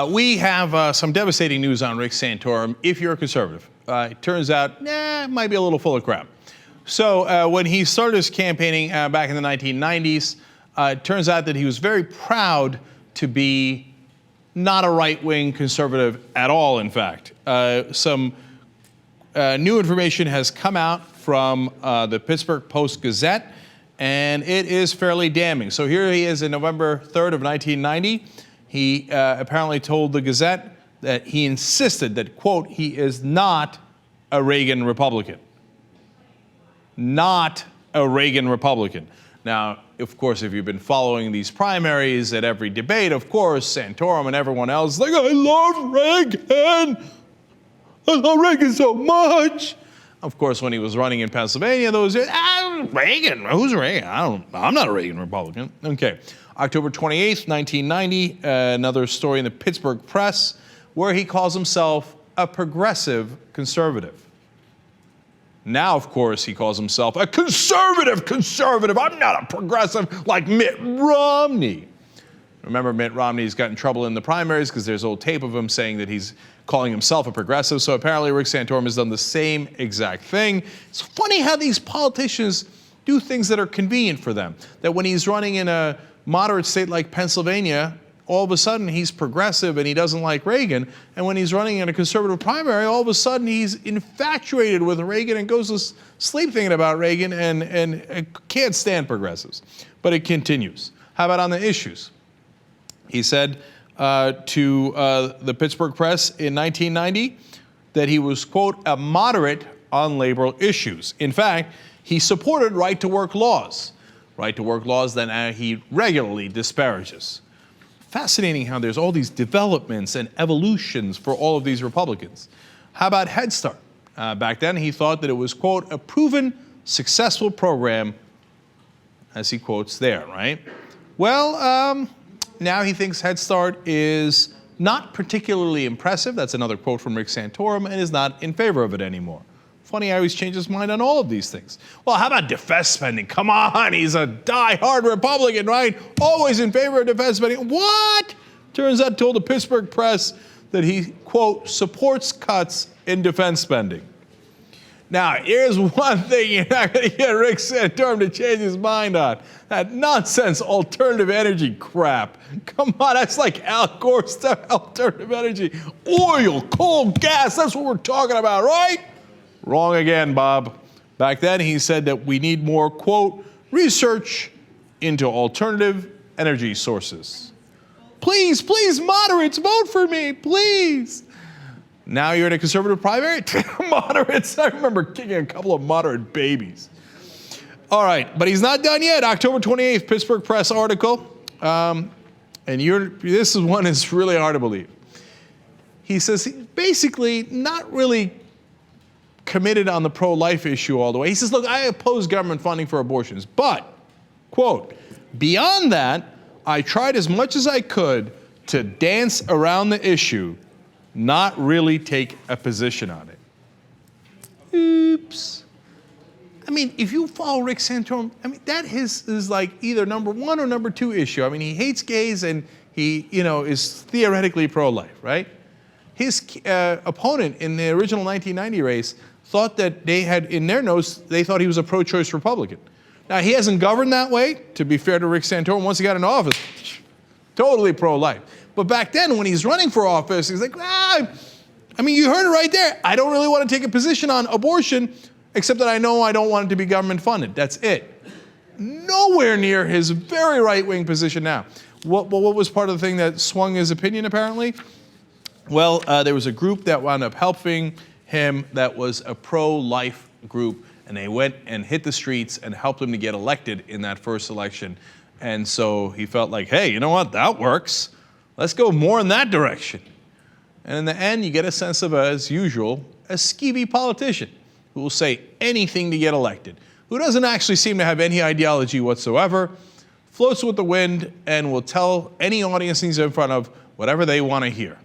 We have some devastating news on Rick Santorum if you're a conservative. It turns out, it might be a little full of crap. So when he started his campaigning back in the 1990s, it turns out that he was very proud to be not a right-wing conservative at all, in fact. Some new information has come out from the Pittsburgh Post-Gazette, and it is fairly damning. So here he is in November 3rd of 1990. He apparently told the Gazette that he insisted that, quote, he is not a Reagan Republican. Not a Reagan Republican. Now, of course, if you've been following these primaries at every debate, of course, Santorum and everyone else is like, I love Reagan. I love Reagan so much. Of course, when he was running in Pennsylvania, there was, Reagan, who's Reagan? I'm not a Reagan Republican. Okay, October 28th, 1990, another story in the Pittsburgh Press where he calls himself a progressive conservative. Now, of course, he calls himself a conservative. I'm not a progressive like Mitt Romney. Remember, Mitt Romney's got in trouble in the primaries because there's old tape of him saying that he's calling himself a progressive. So apparently Rick Santorum has done the same exact thing. It's funny how these politicians do things that are convenient for them. That when he's running in a moderate state like Pennsylvania, all of a sudden he's progressive and he doesn't like Reagan. And when he's running in a conservative primary, all of a sudden he's infatuated with Reagan and goes to sleep thinking about Reagan and can't stand progressives. But it continues. How about on the issues? He said to the Pittsburgh Press in 1990 that he was, quote, a moderate on labor issues. In fact, he supported right-to-work laws. Right-to-work laws that he regularly disparages. Fascinating how there's all these developments and evolutions for all of these Republicans. How about Head Start? Back then, he thought that it was, quote, a proven, successful program, as he quotes there, right? Well, now he thinks Head Start is not particularly impressive. That's another quote from Rick Santorum, and is not in favor of it anymore. Funny how he's changed his mind on all of these things. Well, how about defense spending? Come on, he's a die-hard Republican, right? Always in favor of defense spending. What? Turns out, told the Pittsburgh Press that he, quote, supports cuts in defense spending. Now, here's one thing you're not going to get Rick Santorum to change his mind on. That nonsense alternative energy crap. Come on, that's like Al Gore stuff, alternative energy. Oil, coal, gas, that's what we're talking about, right? Wrong again, Bob. Back then, he said that we need more, quote, research into alternative energy sources. Please, please, moderates, vote for me, please. Now you're in a conservative primary? Moderates, I remember kicking a couple of moderate babies. All right, but he's not done yet. October 28th, Pittsburgh Press article. And this is one that's really hard to believe. He says he's basically not really committed on the pro-life issue all the way. He says, look, I oppose government funding for abortions, but, quote, beyond that, I tried as much as I could to dance around the issue, not really take a position on it. Oops. I mean, if you follow Rick Santorum, I mean, that is like either number one or number two issue. I mean, he hates gays and he, is theoretically pro-life, right? His opponent in the original 1990 race thought that they had, in their notes, they thought he was a pro-choice Republican. Now, he hasn't governed that way, to be fair to Rick Santorum. Once he got in office, totally pro-life. But back then, when he's running for office, he's like, I mean, you heard it right there. I don't really want to take a position on abortion, except that I know I don't want it to be government funded. That's it. Nowhere near his very right-wing position now. What was part of the thing that swung his opinion, apparently? Well, there was a group that wound up helping him that was a pro-life group, and they went and hit the streets and helped him to get elected in that first election. And so he felt like, hey, you know what, that works. Let's go more in that direction. And in the end, you get a sense of, as usual, a skeevy politician who will say anything to get elected, who doesn't actually seem to have any ideology whatsoever, floats with the wind, and will tell any audience he's in front of whatever they want to hear.